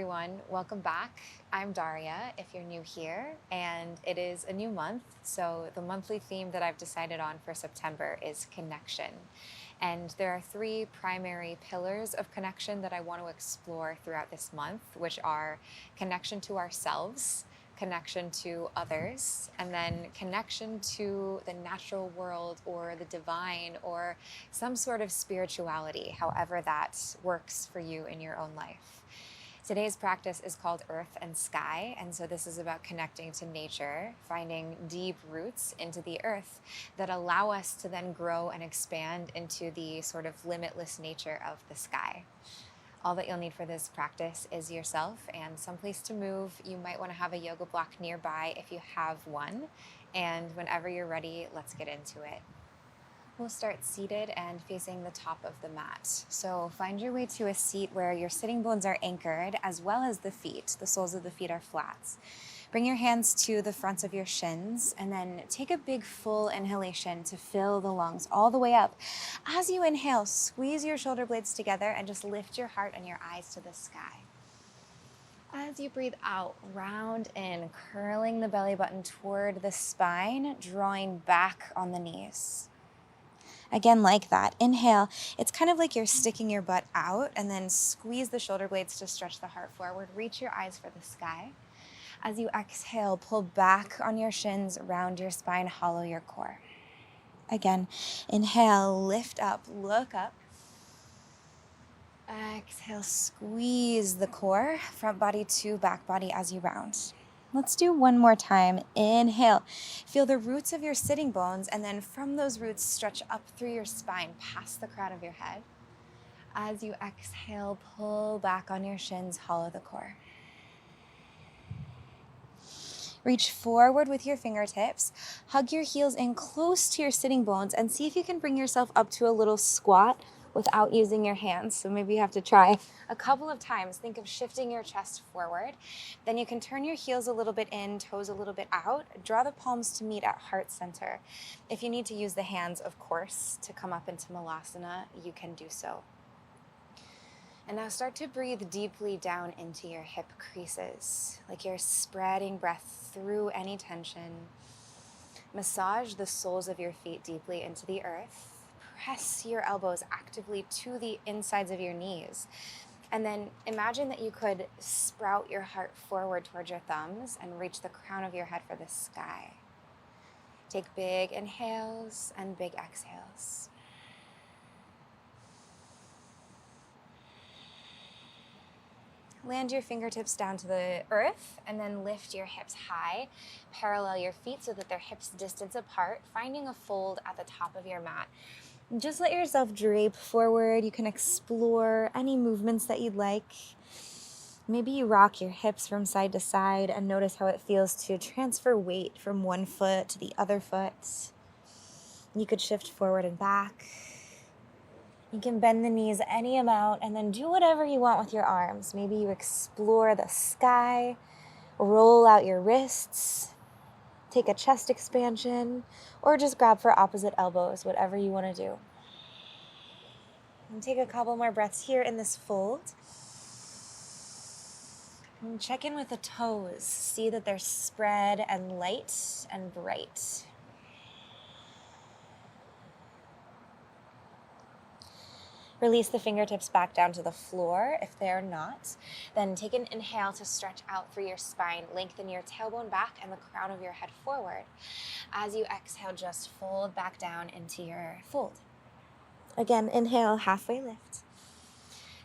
everyone. Welcome back. I'm Daria, if you're new here, and it is a new month. So the monthly theme that I've decided on for September is connection. And there are three primary pillars of connection that I want to explore throughout this month, which are connection to ourselves, connection to others, and then connection to the natural world or the divine or some sort of spirituality, however that works for you in your own life. Today's practice is called Earth and Sky, and so this is about connecting to nature, finding deep roots into the earth that allow us to then grow and expand into the sort of limitless nature of the sky. All that you'll need for this practice is yourself and someplace to move. You might want to have a yoga block nearby if you have one, and whenever you're ready, let's get into it. We'll start seated and facing the top of the mat. So find your way to a seat where your sitting bones are anchored as well as the feet. The soles of the feet are flat. Bring your hands to the fronts of your shins and then take a big full inhalation to fill the lungs all the way up. As you inhale, squeeze your shoulder blades together and just lift your heart and your eyes to the sky. As you breathe out, round in, curling the belly button toward the spine, drawing back on the knees. Again, like that. Inhale. It's kind of like you're sticking your butt out, and then squeeze the shoulder blades to stretch the heart forward. Reach your eyes for the sky. As you exhale, pull back on your shins, round your spine, hollow your core. Again, inhale, lift up, look up. Exhale, squeeze the core, front body to back body as you round. Let's do one more time. Inhale. Feel the roots of your sitting bones, and then from those roots, stretch up through your spine, past the crown of your head. As you exhale, pull back on your shins, hollow the core. Reach forward with your fingertips. Hug your heels in close to your sitting bones, and see if you can bring yourself up to a little squat without using your hands. So maybe you have to try a couple of times. Think of shifting your chest forward. Then you can turn your heels a little bit in, toes a little bit out. Draw the palms to meet at heart center. If you need to use the hands, of course, to come up into Malasana, you can do so. And now start to breathe deeply down into your hip creases, like you're spreading breath through any tension. Massage the soles of your feet deeply into the earth. Press your elbows actively to the insides of your knees. And then imagine that you could sprout your heart forward towards your thumbs and reach the crown of your head for the sky. Take big inhales and big exhales. Land your fingertips down to the earth and then lift your hips high. Parallel your feet so that they're hips distance apart, finding a fold at the top of your mat. Just let yourself drape forward. You can explore any movements that you'd like. Maybe you rock your hips from side to side and notice how it feels to transfer weight from one foot to the other foot. You could shift forward and back. You can bend the knees any amount and then do whatever you want with your arms. Maybe you explore the sky, roll out your wrists, take a chest expansion, or just grab for opposite elbows, whatever you want to do. And take a couple more breaths here in this fold. And check in with the toes. See that they're spread and light and bright. Release the fingertips back down to the floor if they're not. Then take an inhale to stretch out through your spine. Lengthen your tailbone back and the crown of your head forward. As you exhale, just fold back down into your fold. Again, inhale, halfway lift.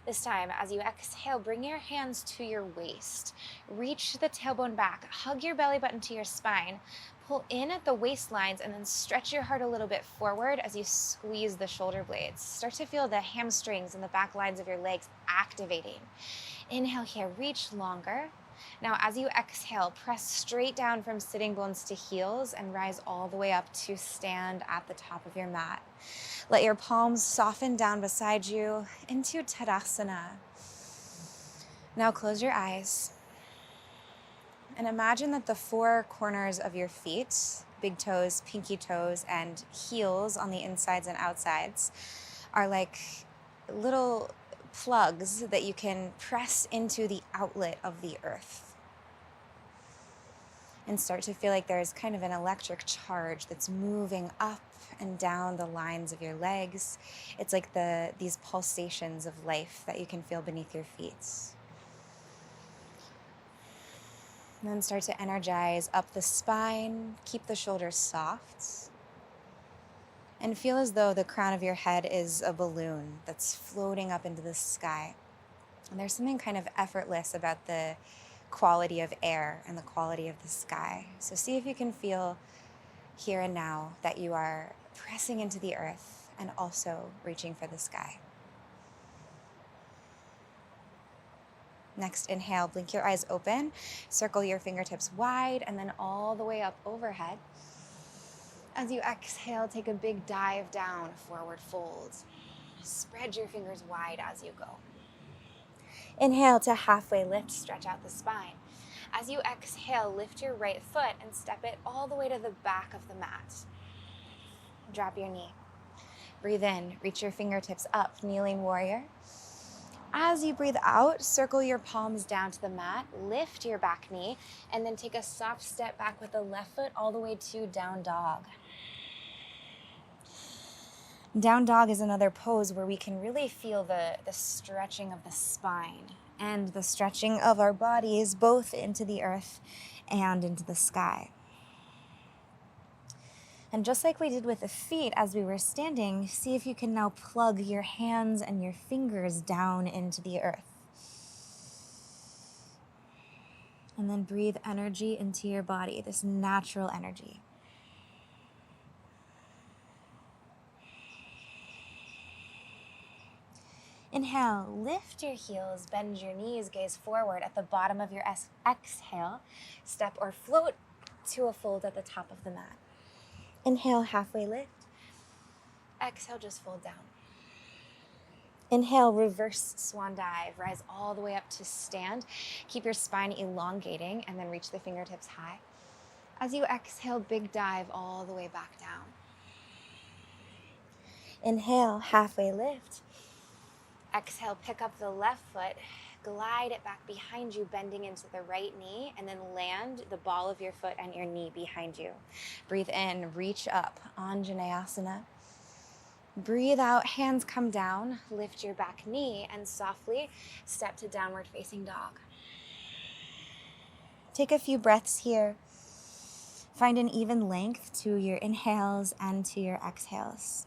This time, as you exhale, bring your hands to your waist. Reach the tailbone back. Hug your belly button to your spine. Pull in at the waistlines and then stretch your heart a little bit forward as you squeeze the shoulder blades. Start to feel the hamstrings and the back lines of your legs activating. Inhale here, reach longer. Now, as you exhale, press straight down from sitting bones to heels and rise all the way up to stand at the top of your mat. Let your palms soften down beside you into Tadasana. Now close your eyes. And imagine that the four corners of your feet, big toes, pinky toes, and heels on the insides and outsides, are like little plugs that you can press into the outlet of the earth and start to feel like there's kind of an electric charge that's moving up and down the lines of your legs. It's like these pulsations of life that you can feel beneath your feet. And then start to energize up the spine, keep the shoulders soft, and feel as though the crown of your head is a balloon that's floating up into the sky. And there's something kind of effortless about the quality of air and the quality of the sky. So see if you can feel here and now that you are pressing into the earth and also reaching for the sky. Next, inhale, blink your eyes open, circle your fingertips wide, and then all the way up overhead. As you exhale, take a big dive down, forward fold. Spread your fingers wide as you go. Inhale to halfway lift, stretch out the spine. As you exhale, lift your right foot and step it all the way to the back of the mat. Drop your knee. Breathe in, reach your fingertips up, kneeling warrior. As you breathe out, circle your palms down to the mat, lift your back knee, and then take a soft step back with the left foot all the way to down dog. Down dog is another pose where we can really feel the stretching of the spine and the stretching of our bodies both into the earth and into the sky. And just like we did with the feet as we were standing, see if you can now plug your hands and your fingers down into the earth. And then breathe energy into your body, this natural energy. Inhale, lift your heels, bend your knees, gaze forward. At the bottom of your exhale, step or float to a fold at the top of the mat. Inhale, halfway lift. Exhale, just fold down. Inhale, reverse swan dive. Rise all the way up to stand. Keep your spine elongating and then reach the fingertips high. As you exhale, big dive all the way back down. Inhale, halfway lift. Exhale, pick up the left foot, glide it back behind you, bending into the right knee, and then land the ball of your foot and your knee behind you. Breathe in, reach up, Anjaneyasana. Breathe out, hands come down, lift your back knee, and softly step to downward facing dog. Take a few breaths here. Find an even length to your inhales and to your exhales.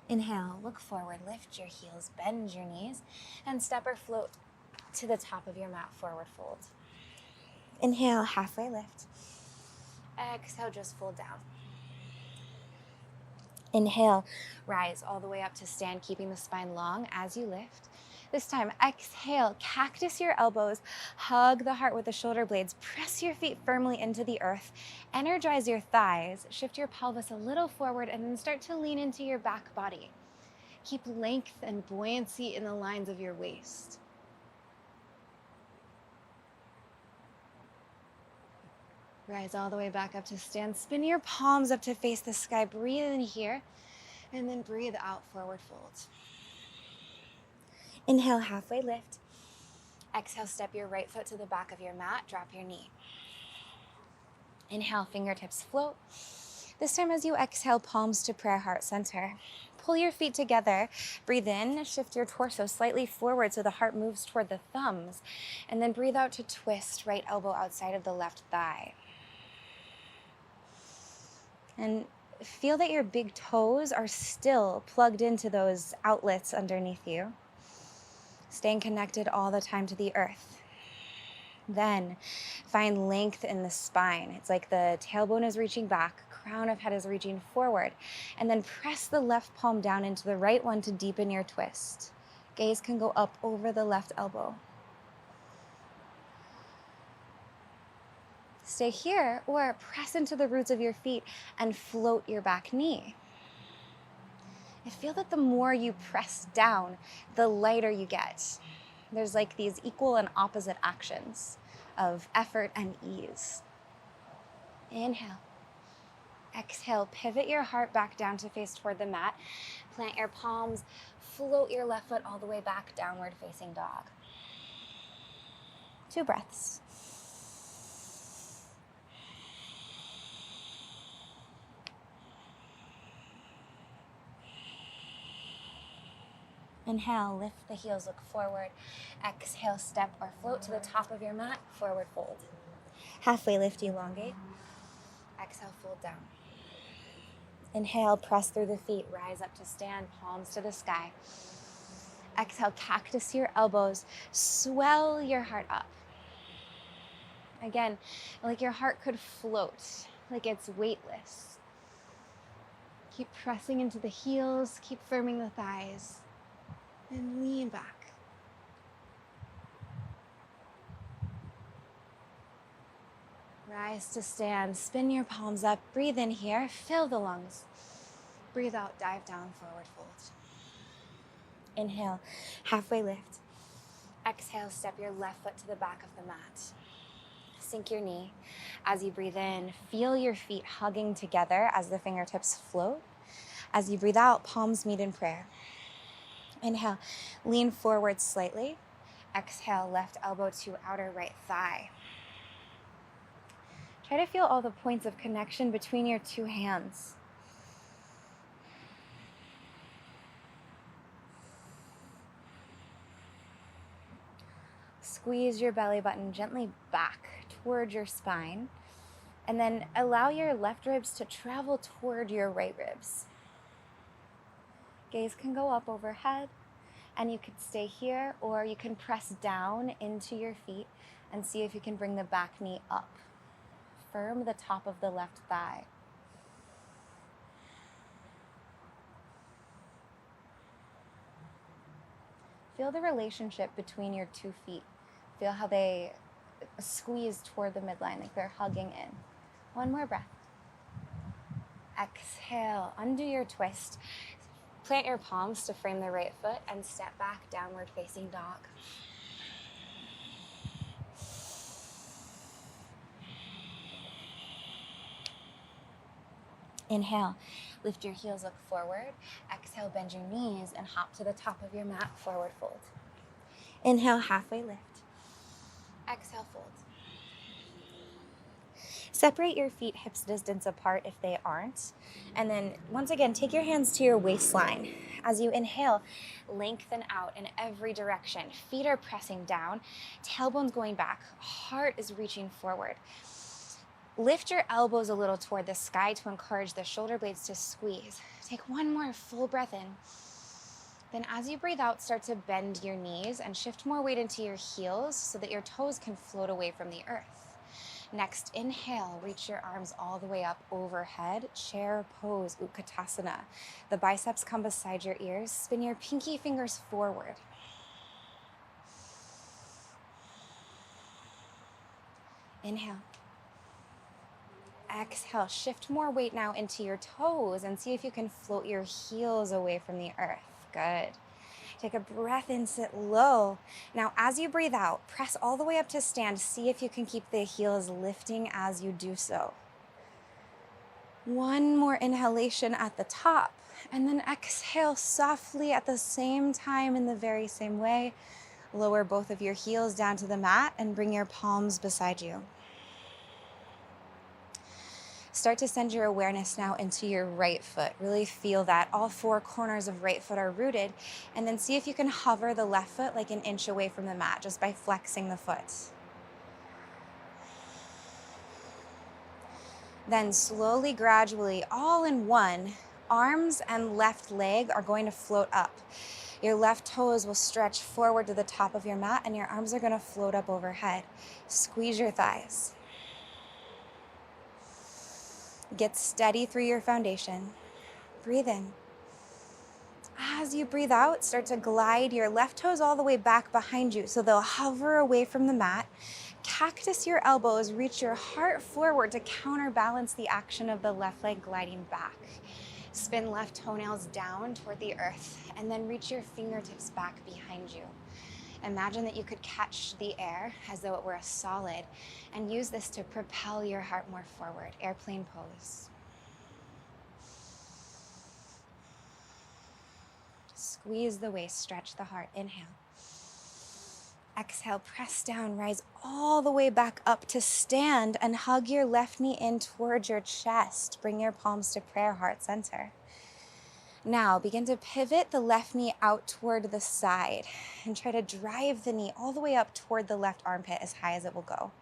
Inhale, look forward, lift your heels, bend your knees, and step or float to the top of your mat, forward fold. Inhale, halfway lift. Exhale, just fold down. Inhale, rise all the way up to stand, keeping the spine long as you lift. This time, exhale, cactus your elbows, hug the heart with the shoulder blades, press your feet firmly into the earth, energize your thighs, shift your pelvis a little forward, and then start to lean into your back body. Keep length and buoyancy in the lines of your waist. Rise all the way back up to stand. Spin your palms up to face the sky. Breathe in here, and then breathe out, forward fold. Inhale, halfway lift. Exhale, step your right foot to the back of your mat, drop your knee. Inhale, fingertips float. This time as you exhale, palms to prayer heart center. Pull your feet together, breathe in, shift your torso slightly forward so the heart moves toward the thumbs, and then breathe out to twist, right elbow outside of the left thigh. And feel that your big toes are still plugged into those outlets underneath you. Staying connected all the time to the earth. Then find length in the spine. It's like the tailbone is reaching back, crown of head is reaching forward, and then press the left palm down into the right one to deepen your twist. Gaze can go up over the left elbow. Stay here or press into the roots of your feet and float your back knee. I feel that the more you press down, the lighter you get. There's like these equal and opposite actions of effort and ease. Inhale. Exhale, pivot your heart back down to face toward the mat. Plant your palms, float your left foot all the way back, downward facing dog. 2 breaths. Inhale, lift the heels, look forward. Exhale, step or float to the top of your mat, forward fold. Halfway lift, elongate. Exhale, fold down. Inhale, press through the feet, rise up to stand, palms to the sky. Exhale, cactus your elbows, swell your heart up. Again, like your heart could float, like it's weightless. Keep pressing into the heels, keep firming the thighs, and lean back. Rise to stand, spin your palms up, breathe in here, fill the lungs. Breathe out, dive down, forward fold. Inhale, halfway lift. Exhale, step your left foot to the back of the mat. Sink your knee. As you breathe in, feel your feet hugging together as the fingertips float. As you breathe out, palms meet in prayer. Inhale, lean forward slightly. Exhale, left elbow to outer right thigh. Try to feel all the points of connection between your 2 hands. Squeeze your belly button gently back toward your spine, and then allow your left ribs to travel toward your right ribs. Gaze can go up overhead, and you could stay here, or you can press down into your feet and see if you can bring the back knee up. Firm the top of the left thigh. Feel the relationship between your 2 feet. Feel how they squeeze toward the midline, like they're hugging in. 1 more breath. Exhale, undo your twist. Plant your palms to frame the right foot and step back, downward facing dog. Inhale, lift your heels, look forward. Exhale, bend your knees and hop to the top of your mat, forward fold. Inhale, halfway lift. Exhale, fold. Separate your feet hips distance apart if they aren't. And then once again, take your hands to your waistline. As you inhale, lengthen out in every direction. Feet are pressing down, tailbone's going back, heart is reaching forward. Lift your elbows a little toward the sky to encourage the shoulder blades to squeeze. Take 1 more full breath in. Then as you breathe out, start to bend your knees and shift more weight into your heels so that your toes can float away from the earth. Next, inhale, reach your arms all the way up overhead, chair pose, Utkatasana. The biceps come beside your ears. Spin your pinky fingers forward. Inhale. Exhale, shift more weight now into your toes and see if you can float your heels away from the earth. Good. Take a breath in, sit low. Now, as you breathe out, press all the way up to stand. See if you can keep the heels lifting as you do so. 1 more inhalation at the top, and then exhale softly at the same time in the very same way. Lower both of your heels down to the mat and bring your palms beside you. Start to send your awareness now into your right foot. Really feel that all 4 corners of right foot are rooted. And then see if you can hover the left foot like an inch away from the mat just by flexing the foot. Then slowly, gradually, all in one, arms and left leg are going to float up. Your left toes will stretch forward to the top of your mat and your arms are going to float up overhead. Squeeze your thighs. Get steady through your foundation. Breathe in. As you breathe out, start to glide your left toes all the way back behind you so they'll hover away from the mat. Cactus your elbows, reach your heart forward to counterbalance the action of the left leg gliding back. Spin left toenails down toward the earth and then reach your fingertips back behind you. Imagine that you could catch the air as though it were a solid and use this to propel your heart more forward. Airplane pose. Squeeze the waist, stretch the heart. Inhale. Exhale, press down, rise all the way back up to stand and hug your left knee in towards your chest. Bring your palms to prayer, heart center. Now begin to pivot the left knee out toward the side and try to drive the knee all the way up toward the left armpit as high as it will go.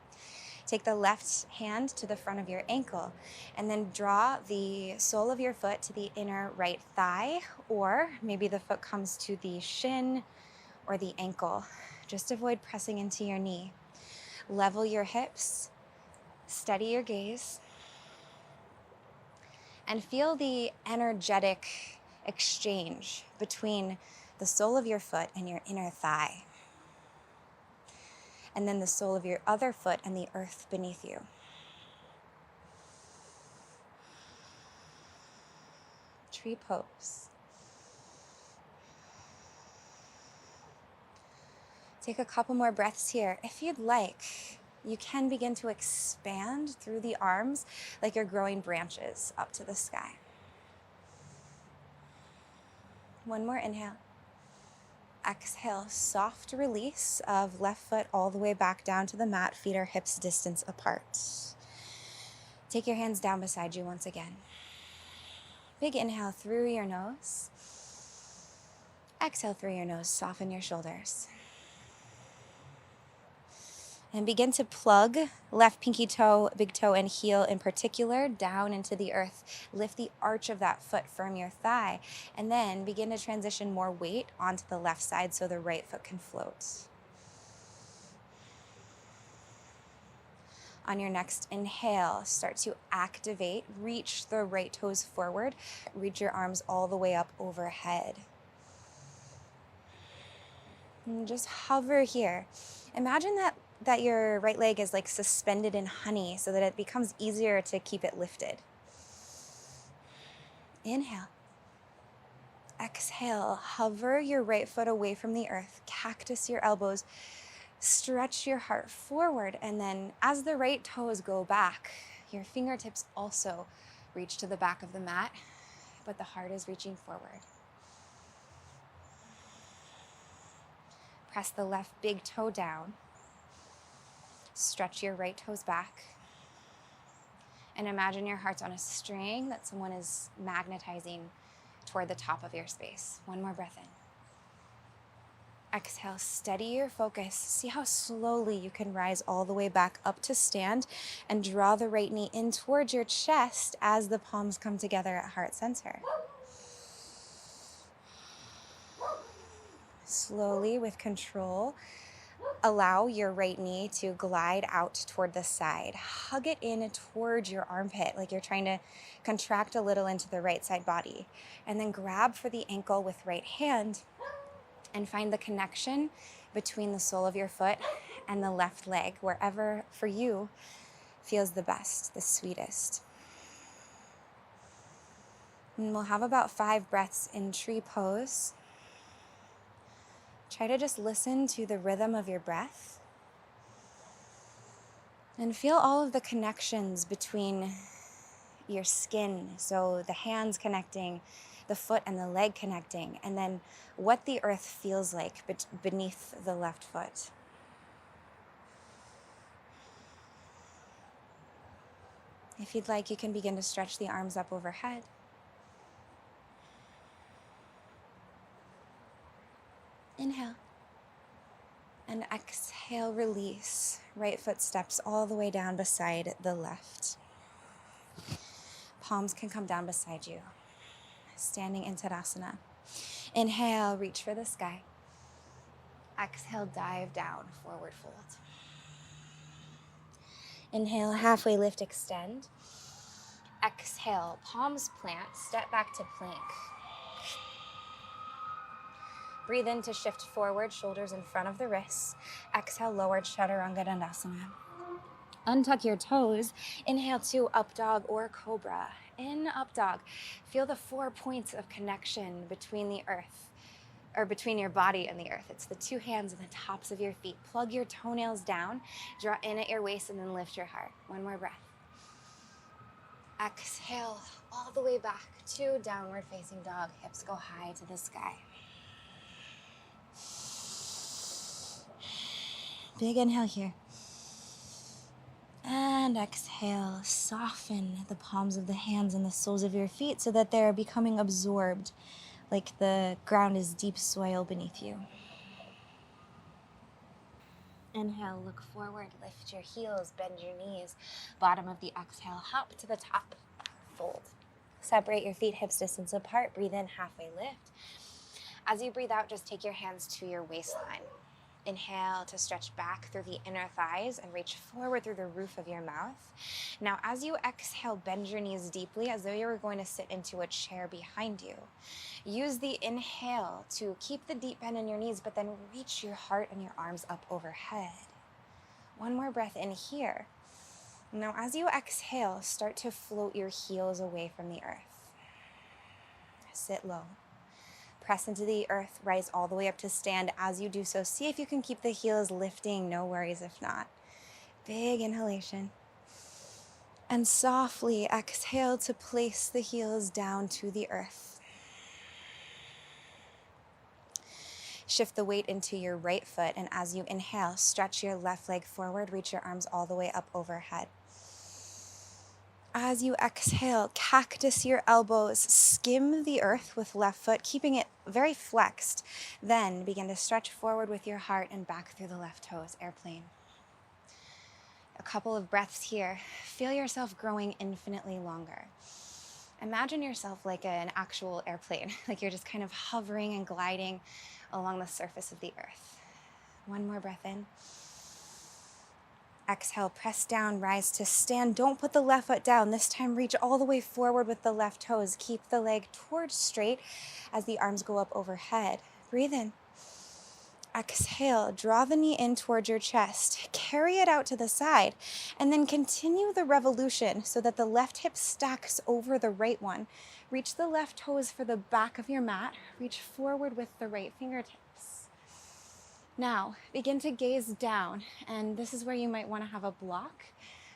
Take the left hand to the front of your ankle and then draw the sole of your foot to the inner right thigh, or maybe the foot comes to the shin or the ankle. Just avoid pressing into your knee. Level your hips, steady your gaze, and feel the energetic exchange between the sole of your foot and your inner thigh, and then the sole of your other foot and the earth beneath you. Tree pose. Take a couple more breaths here. If you'd like, you can begin to expand through the arms like you're growing branches up to the sky. One more inhale. Exhale, soft release of left foot all the way back down to the mat. Feet are hips distance apart. Take your hands down beside you once again. Big inhale through your nose. Exhale through your nose, soften your shoulders. And begin to plug left pinky toe, big toe, and heel in particular down into the earth. Lift the arch of that foot, firm your thigh, and then begin to transition more weight onto the left side so the right foot can float. On your next inhale, start to activate. Reach the right toes forward. Reach your arms all the way up overhead. And just hover here. Imagine that your right leg is like suspended in honey so that it becomes easier to keep it lifted. Inhale. Exhale. Hover your right foot away from the earth. Cactus your elbows. Stretch your heart forward. And then as the right toes go back, your fingertips also reach to the back of the mat, but the heart is reaching forward. Press the left big toe down. Stretch your right toes back. And imagine your heart's on a string that someone is magnetizing toward the top of your space. One more breath in. Exhale, steady your focus. See how slowly you can rise all the way back up to stand and draw the right knee in towards your chest as the palms come together at heart center. Slowly, with control, allow your right knee to glide out toward the side. Hug it in towards your armpit like you're trying to contract a little into the right side body. And then grab for the ankle with right hand and find the connection between the sole of your foot and the left leg, wherever for you feels the best, the sweetest. And we'll have about 5 breaths in tree pose. Try to just listen to the rhythm of your breath and feel all of the connections between your skin. So the hands connecting, the foot and the leg connecting, and then what the earth feels like beneath the left foot. If you'd like, you can begin to stretch the arms up overhead. Inhale. And exhale, release. Right foot steps all the way down beside the left. Palms can come down beside you. Standing in Tadasana. Inhale, reach for the sky. Exhale, dive down, forward fold. Inhale, halfway lift, extend. Exhale, palms plant, step back to plank. Breathe in to shift forward, shoulders in front of the wrists. Exhale, lowered Chaturanga Dandasana. Untuck your toes. Inhale to up dog or cobra. In up dog, feel the 4 points of connection between the earth, or between your body and the earth. It's the two hands and the tops of your feet. Plug your toenails down, draw in at your waist, and then lift your heart. One more breath. Exhale all the way back to downward facing dog. Hips go high to the sky. Big inhale here. And exhale, soften the palms of the hands and the soles of your feet so that they're becoming absorbed, like the ground is deep soil beneath you. Inhale, look forward, lift your heels, bend your knees. Bottom of the exhale, hop to the top, fold. Separate your feet hips distance apart, breathe in, halfway lift. As you breathe out, just take your hands to your waistline. Inhale to stretch back through the inner thighs and reach forward through the roof of your mouth. Now, as you exhale, bend your knees deeply as though you were going to sit into a chair behind you. Use the inhale to keep the deep bend in your knees, but then reach your heart and your arms up overhead. One more breath in here. Now, as you exhale, start to float your heels away from the earth. Sit low. Press into the earth, rise all the way up to stand. As you do so, see if you can keep the heels lifting. No worries if not. Big inhalation. And softly exhale to place the heels down to the earth. Shift the weight into your right foot, and as you inhale, stretch your left leg forward, reach your arms all the way up overhead. As you exhale, cactus your elbows, skim the earth with left foot, keeping it very flexed. Then begin to stretch forward with your heart and back through the left toes, airplane. A couple of breaths here. Feel yourself growing infinitely longer. Imagine yourself like an actual airplane, like you're just kind of hovering and gliding along the surface of the earth. One more breath in. Exhale, press down, rise to stand. Don't put the left foot down. This time, reach all the way forward with the left toes. Keep the leg towards straight as the arms go up overhead. Breathe in. Exhale, draw the knee in towards your chest. Carry it out to the side, and then continue the revolution so that the left hip stacks over the right one. Reach the left toes for the back of your mat. Reach forward with the right fingertips. Now, begin to gaze down, and this is where you might want to have a block.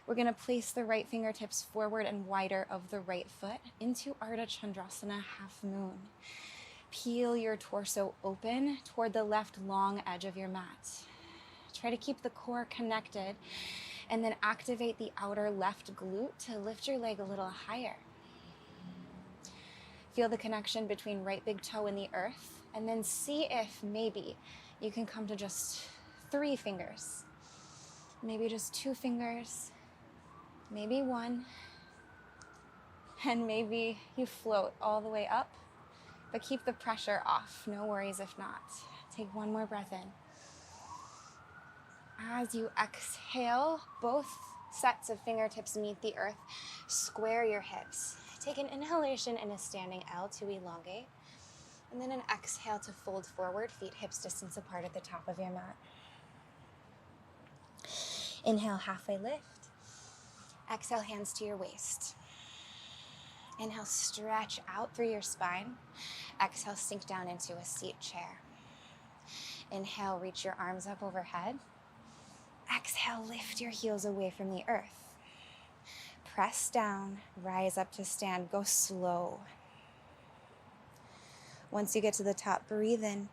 We're going to place the right fingertips forward and wider of the right foot into Ardha Chandrasana, half moon. Peel your torso open toward the left long edge of your mat. Try to keep the core connected, and then activate the outer left glute to lift your leg a little higher. Feel the connection between right big toe and the earth, and then see if maybe you can come to just 3 fingers, maybe just 2 fingers, maybe 1, and maybe you float all the way up, but keep the pressure off. No worries if not. Take one more breath in. As you exhale, both sets of fingertips meet the earth. Square your hips. Take an inhalation in a standing L to elongate. And then an exhale to fold forward, feet hips distance apart at the top of your mat. Inhale, halfway lift. Exhale, hands to your waist. Inhale, stretch out through your spine. Exhale, sink down into a seat chair. Inhale, reach your arms up overhead. Exhale, lift your heels away from the earth. Press down, rise up to stand, go slow. Once you get to the top, breathe in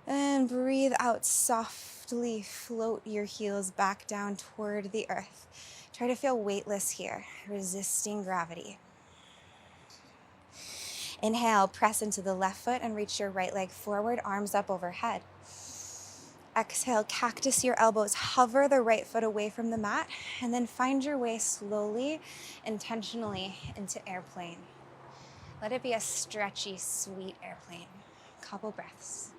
and breathe out softly. Float your heels back down toward the earth. Try to feel weightless here, resisting gravity. Inhale, press into the left foot and reach your right leg forward, arms up overhead. Exhale, cactus your elbows, hover the right foot away from the mat, and then find your way slowly, intentionally into airplane. Let it be a stretchy, sweet airplane. Couple breaths.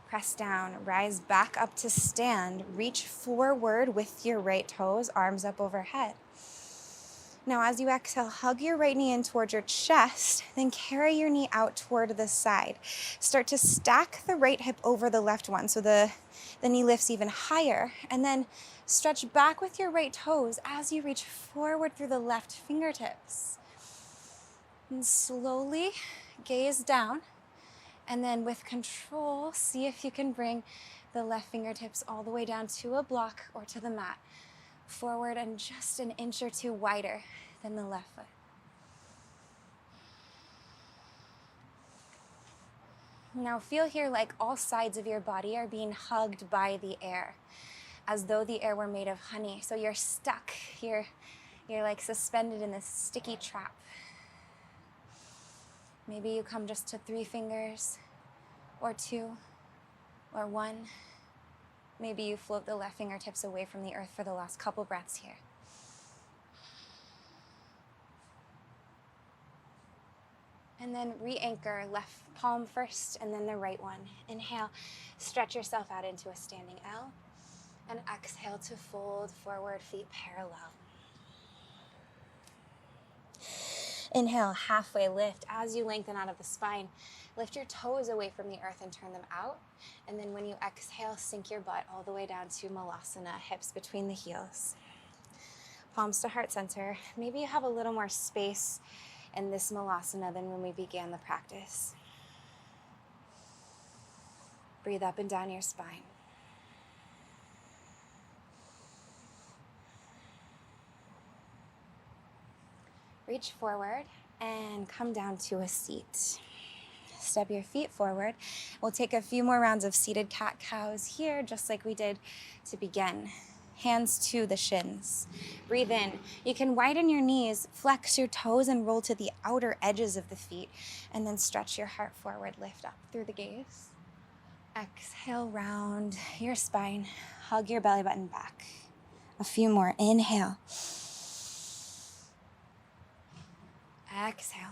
Press down, rise back up to stand, reach forward with your right toes, arms up overhead. Now, as you exhale, hug your right knee in towards your chest, then carry your knee out toward the side. Start to stack the right hip over the left one. So the The knee lifts even higher, and then stretch back with your right toes as you reach forward through the left fingertips. And slowly gaze down, and then with control, see if you can bring the left fingertips all the way down to a block or to the mat. Forward and just an inch or two wider than the left foot. Now feel here like all sides of your body are being hugged by the air, as though the air were made of honey. So you're stuck, you're like suspended in this sticky trap. Maybe you come just to 3 fingers, or 2, or 1. Maybe you float the left fingertips away from the earth for the last couple breaths here. And then re-anchor, left palm first and then the right one. Inhale, stretch yourself out into a standing L. And exhale to fold forward, feet parallel. Inhale, halfway lift. As you lengthen out of the spine, lift your toes away from the earth and turn them out. And then when you exhale, sink your butt all the way down to Malasana, hips between the heels. Palms to heart center. Maybe you have a little more space in this Malasana than when we began the practice. Breathe up and down your spine. Reach forward and come down to a seat. Step your feet forward. We'll take a few more rounds of seated cat-cows here, just like we did to begin. Hands to the shins. Breathe in. You can widen your knees, flex your toes, and roll to the outer edges of the feet. And then stretch your heart forward, lift up through the gaze. Exhale, round your spine. Hug your belly button back. A few more. Inhale. Exhale.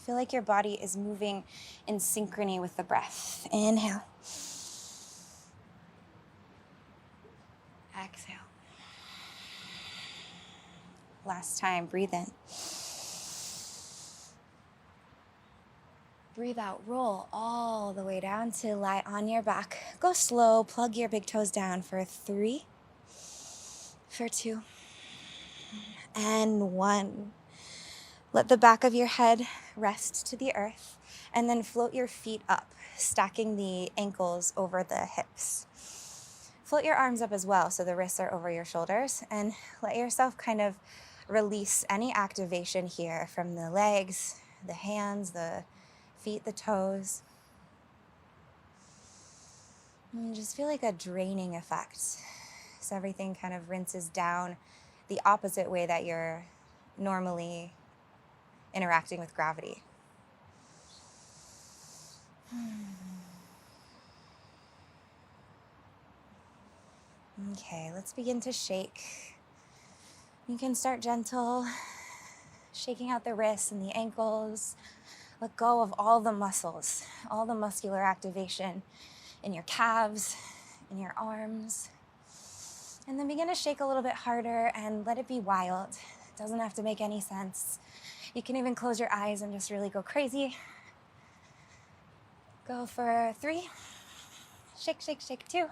Feel like your body is moving in synchrony with the breath. Inhale. Exhale. Last time, breathe in. Breathe out, roll all the way down to lie on your back. Go slow, plug your big toes down for 3, for 2, and 1. Let the back of your head rest to the earth, and then float your feet up, stacking the ankles over the hips. Float your arms up as well, so the wrists are over your shoulders, and let yourself kind of release any activation here from the legs, the hands, the feet, the toes. And just feel like a draining effect. So everything kind of rinses down the opposite way that you're normally interacting with gravity. Okay, let's begin to shake. You can start gentle, shaking out the wrists and the ankles. Let go of all the muscles, all the muscular activation in your calves, in your arms. And then begin to shake a little bit harder and let it be wild. It doesn't have to make any sense. You can even close your eyes and just really go crazy. Go for 3. Shake, shake, shake. 2.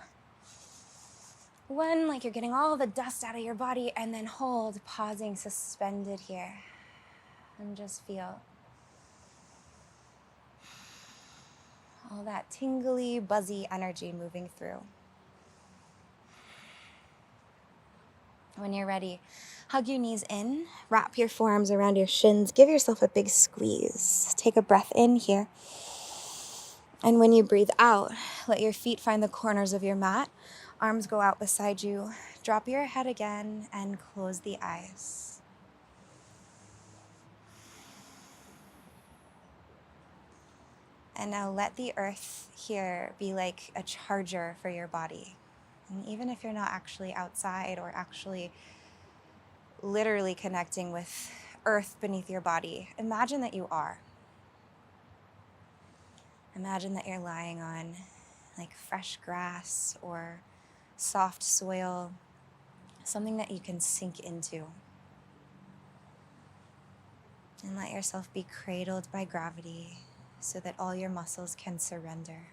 1, like you're getting all the dust out of your body, and then hold, pausing, suspended here. And just feel all that tingly, buzzy energy moving through. When you're ready, hug your knees in, wrap your forearms around your shins, give yourself a big squeeze. Take a breath in here. And when you breathe out, let your feet find the corners of your mat. Arms go out beside you. Drop your head again and close the eyes. And now let the earth here be like a charger for your body. And even if you're not actually outside or actually literally connecting with earth beneath your body, imagine that you are. Imagine that you're lying on like fresh grass or soft soil, something that you can sink into. And let yourself be cradled by gravity so that all your muscles can surrender.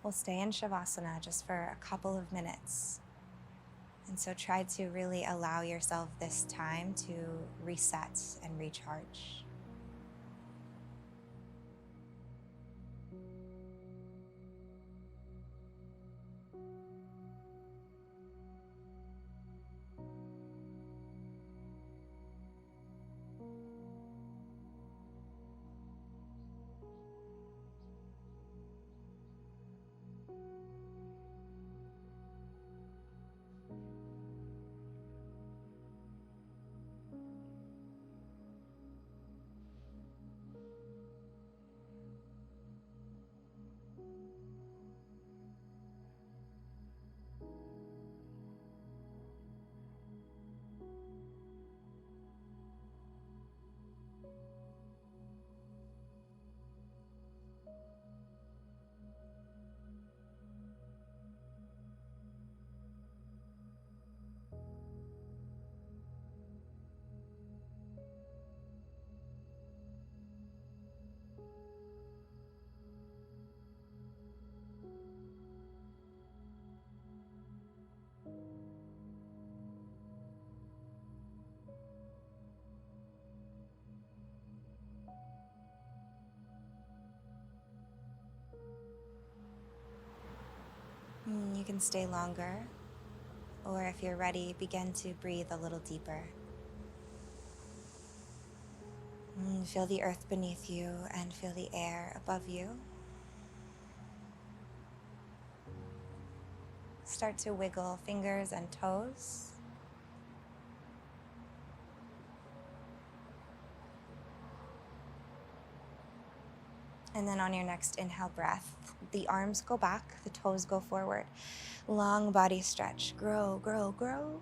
We'll stay in Shavasana just for a couple of minutes. And so try to really allow yourself this time to reset and recharge. You can stay longer, or if you're ready, begin to breathe a little deeper. Feel the earth beneath you and feel the air above you. Start to wiggle fingers and toes. And then on your next inhale breath, the arms go back, the toes go forward. Long body stretch, grow, grow, grow.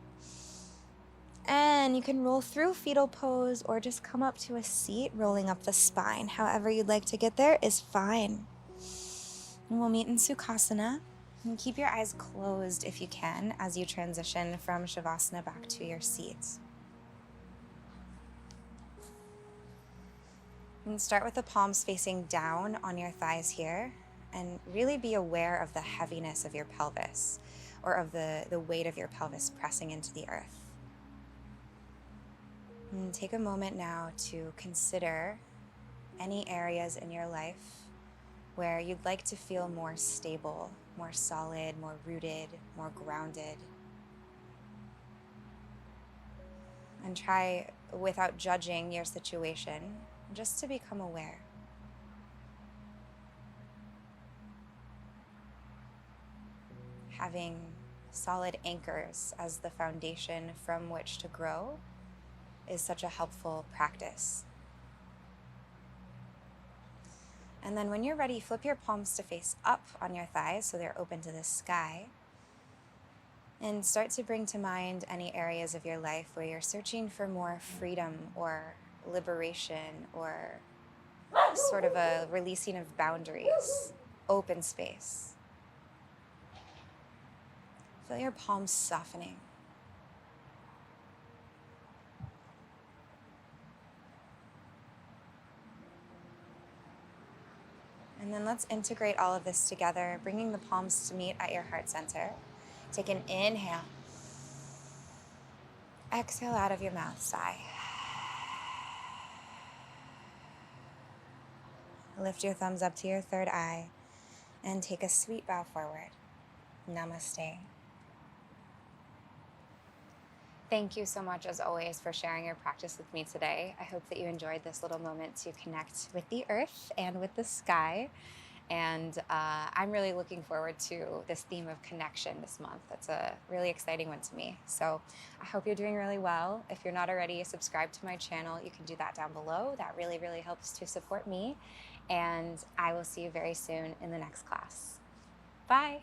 And you can roll through fetal pose or just come up to a seat, rolling up the spine. However you'd like to get there is fine. And we'll meet in Sukhasana. And keep your eyes closed if you can as you transition from Shavasana back to your seat. And start with the palms facing down on your thighs here, and really be aware of the heaviness of your pelvis, or of the weight of your pelvis pressing into the earth. And take a moment now to consider any areas in your life where you'd like to feel more stable, more solid, more rooted, more grounded. And try, without judging your situation, just to become aware. Having solid anchors as the foundation from which to grow is such a helpful practice. And then when you're ready, flip your palms to face up on your thighs so they're open to the sky. And start to bring to mind any areas of your life where you're searching for more freedom or liberation, or sort of a releasing of boundaries, open space. Feel your palms softening. And then let's integrate all of this together, bringing the palms to meet at your heart center. Take an inhale. Exhale out of your mouth, sigh. Lift your thumbs up to your third eye and take a sweet bow forward. Namaste. Thank you so much, as always, for sharing your practice with me today. I hope that you enjoyed this little moment to connect with the earth and with the sky. And I'm really looking forward to this theme of connection this month. That's a really exciting one to me. So I hope you're doing really well. If you're not already subscribed to my channel, you can do that down below. That really, really helps to support me. And I will see you very soon in the next class. Bye.